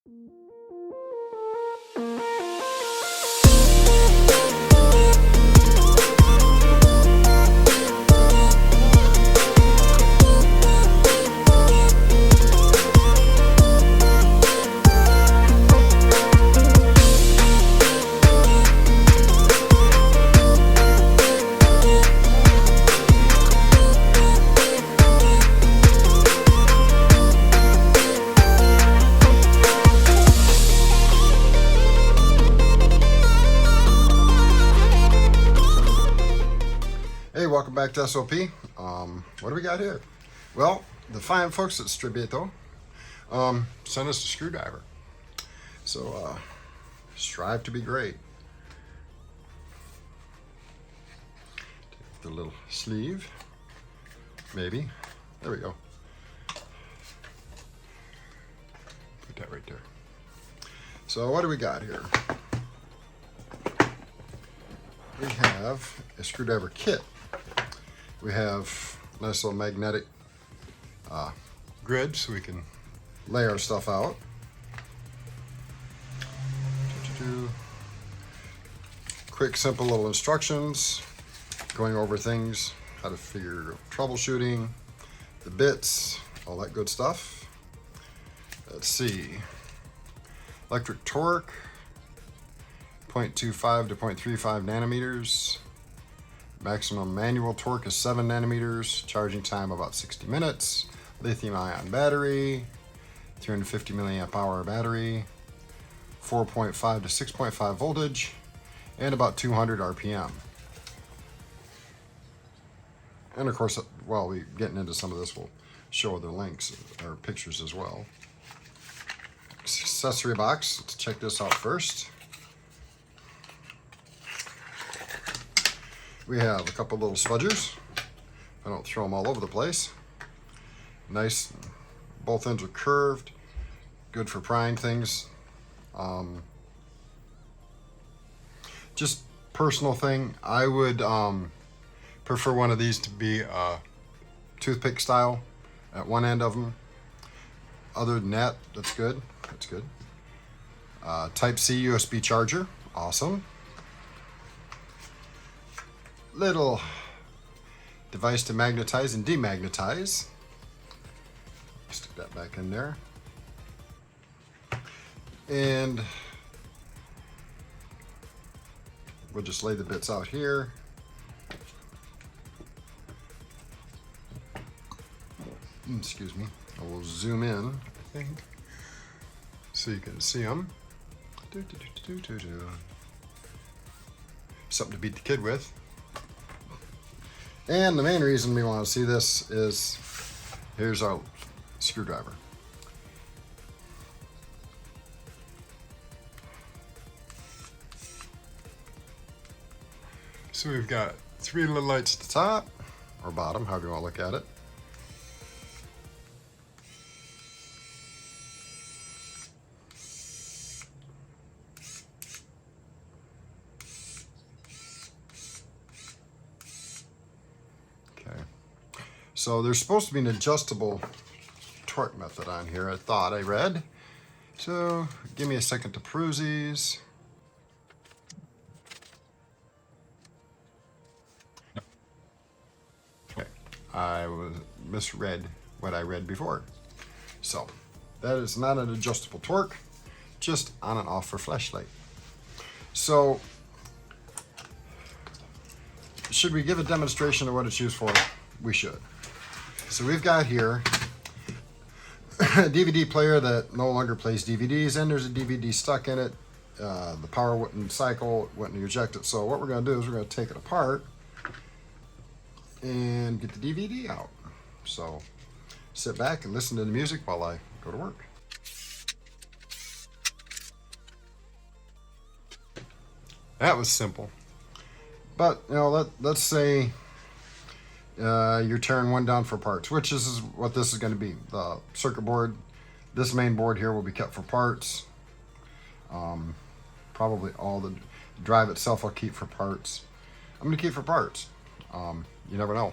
Hey, welcome back to SOP. What do we got here? Well, the fine folks at Strebito sent us a screwdriver. So strive to be great. Take the little sleeve, maybe. There we go. Put that right there. So what do we got here? We have a screwdriver kit. We have a nice little magnetic grid so we can lay our stuff out. Quick, simple little instructions going over things, how to figure troubleshooting, the bits, all that good stuff. Let's see. Electric torque, 0.25 to 0.35 nanometers. Maximum manual torque is 7 nanometers. Charging time about 60 minutes. Lithium ion battery, 350 milliamp hour battery, 4.5 to 6.5 voltage, and about 200 RPM. And of course, while we're getting into some of this, we'll show other links or pictures as well. Accessory box, let's check this out first. We have a couple little spudgers. I don't throw them all over the place. Nice, both ends are curved, good for prying things. Just personal thing, I would prefer one of these to be toothpick style at one end of them. Other than that, that's good. That's good. Type C USB charger, awesome. Little device to magnetize and demagnetize. Stick that back in there. And we'll just lay the bits out here. Excuse me. I will zoom in, I think, so you can see them. Something to beat the kid with. And the main reason we want to see this is, here's our screwdriver. So we've got 3 little lights at the top, or bottom, however you want to look at it. So there's supposed to be an adjustable torque method on here, I thought I read. So give me a second to peruse these. Okay, I misread what I read before. So that is not an adjustable torque, just on and off for flashlight. So should we give a demonstration of what it's used for? We should. So we've got here a DVD player that no longer plays DVDs, and there's a DVD stuck in it. The power wouldn't cycle, wouldn't eject it. So what we're going to do is we're going to take it apart and get the DVD out. So sit back and listen to the music while I go to work. That was simple. But, you know, let's say you're tearing one down for parts, which is what this is going to be. The circuit board, this main board here will be kept for parts. Probably all the drive itself I'll keep for parts. I'm going to keep for parts. You never know.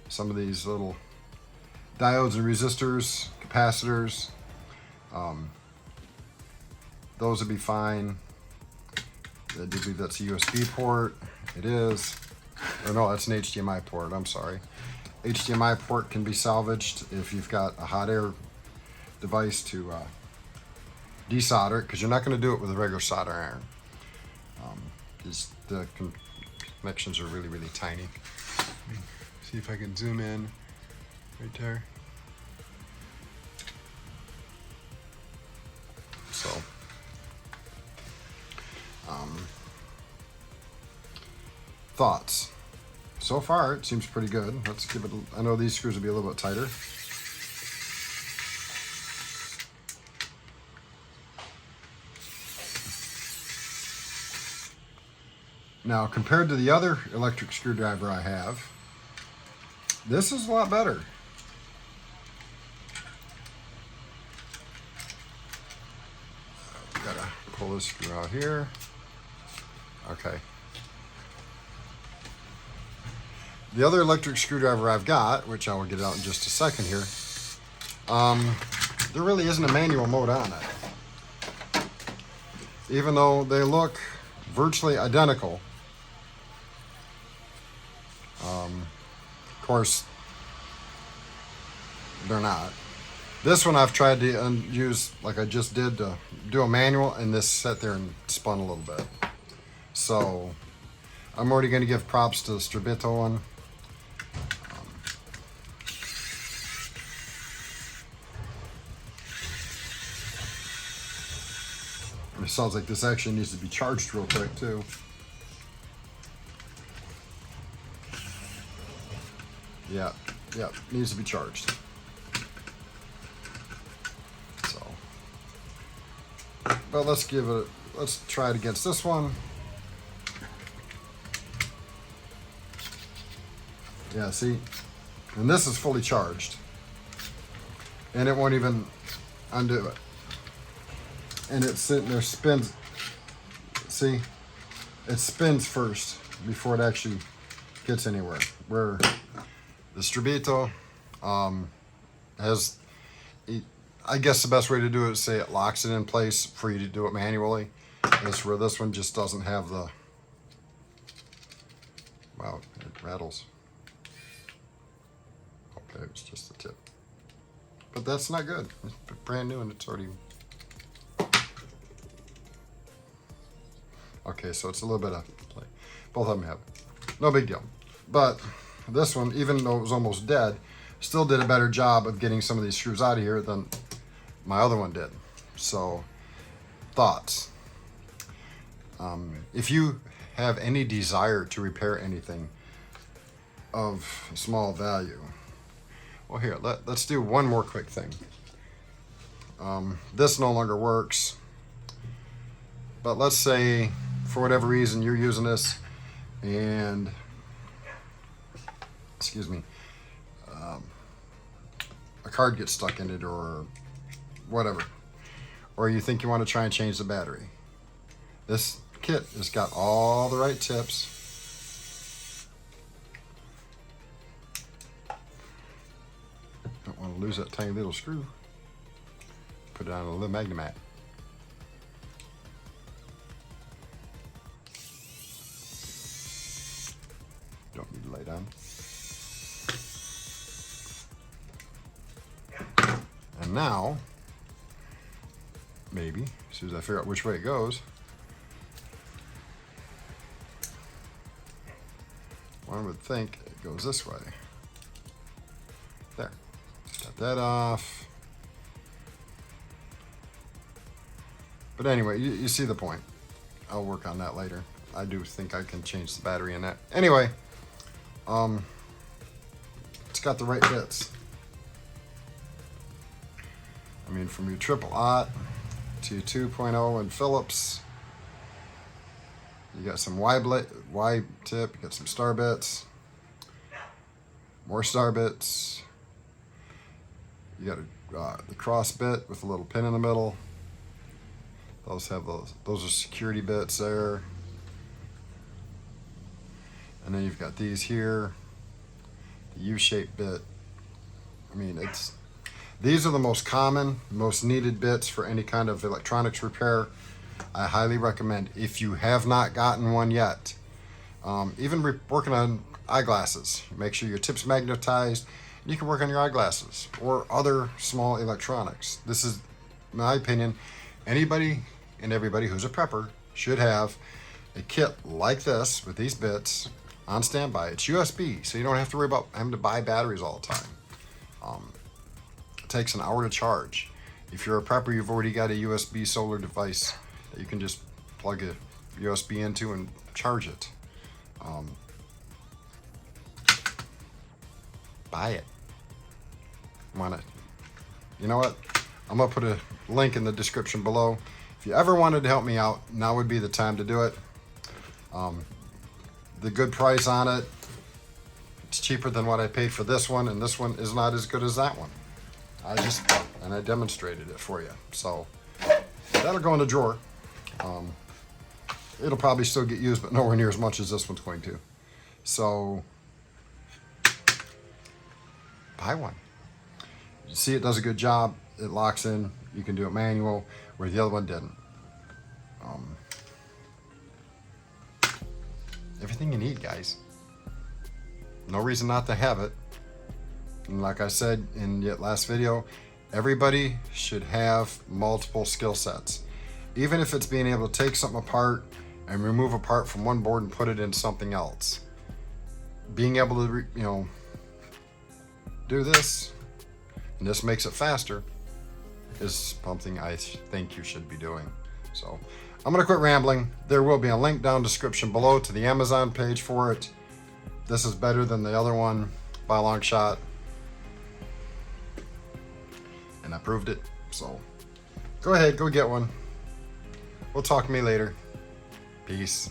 Some of these little diodes and resistors, capacitors, Those would be fine. I do believe that's a USB port. It is. Or no, that's an HDMI port. I'm sorry. HDMI port can be salvaged if you've got a hot air device to desolder it, because you're not going to do it with a regular solder iron. The connections are really, really tiny. See if I can zoom in right there. So, thoughts. So far, it seems pretty good. Let's give it, I know these screws will be a little bit tighter. Now, compared to the other electric screwdriver I have, this is a lot better. Gotta pull this screw out here. Okay. The other electric screwdriver I've got, which I will get out in just a second here, there really isn't a manual mode on it. Even though they look virtually identical. Of course, they're not. This one I've tried to use like I just did to do a manual, and this sat there and spun a little bit. So I'm already going to give props to the Strebito one. It sounds like this actually needs to be charged real quick too. Yeah, needs to be charged. So, but let's try it against this one. Yeah, see? And this is fully charged. And it won't even undo it. And it's sitting there, spins. See? It spins first before it actually gets anywhere. Where the Strebito has, I guess the best way to do it is say it locks it in place for you to do it manually. That's where this one just doesn't have the, wow, it rattles. Okay, it's just the tip. But that's not good. It's brand new and it's already, okay, so it's a little bit of play. Both of them have it. No big deal. But this one, even though it was almost dead, still did a better job of getting some of these screws out of here than my other one did. So, thoughts. If you have any desire to repair anything of small value, well, here, let's do one more quick thing. This no longer works, but let's say for whatever reason you're using this and, excuse me, a card gets stuck in it or whatever, or you think you want to try and change the battery. This kit has got all the right tips. Don't want to lose that tiny little screw. Put it on a little Magnemat. Don't need to lay down. And now, maybe, as soon as I figure out which way it goes, one would think it goes this way. There. Got that off. But anyway, you see the point. I'll work on that later. I do think I can change the battery in that. Anyway, it's got the right bits. I mean, from your triple aught to 2.0 and Phillips, you got some Y tip, you got some star bits, more star bits. You got the cross bit with a little pin in the middle. Those are security bits there. And then you've got these here, the U-shaped bit. I mean, These are the most common, most needed bits for any kind of electronics repair. I highly recommend, if you have not gotten one yet, even working on eyeglasses, make sure your tip's magnetized. You can work on your eyeglasses or other small electronics. This is, in my opinion, anybody and everybody who's a prepper should have a kit like this with these bits on standby. It's USB, so you don't have to worry about having to buy batteries all the time. It takes an hour to charge. If you're a prepper, you've already got a USB solar device that you can just plug a USB into and charge it. Buy it. You know what? I'm gonna put a link in the description below. If you ever wanted to help me out, now would be the time to do it. The good price on it, it's cheaper than what I paid for this one, and this one is not as good as that one. I demonstrated it for you. So that'll go in the drawer. It'll probably still get used, but nowhere near as much as this one's going to. So buy one. You see, it does a good job. It locks in. You can do it manual, where the other one didn't. Everything you need, guys. No reason not to have it. And like I said in the last video, everybody should have multiple skill sets. Even if it's being able to take something apart and remove a part from one board and put it in something else. Being able to, do this, and this makes it faster, is something I think you should be doing. So I'm gonna quit rambling. There will be a link down description below to the Amazon page for it. This is better than the other one by a long shot. And I proved it. So go ahead, go get one. We'll talk to me later. Peace.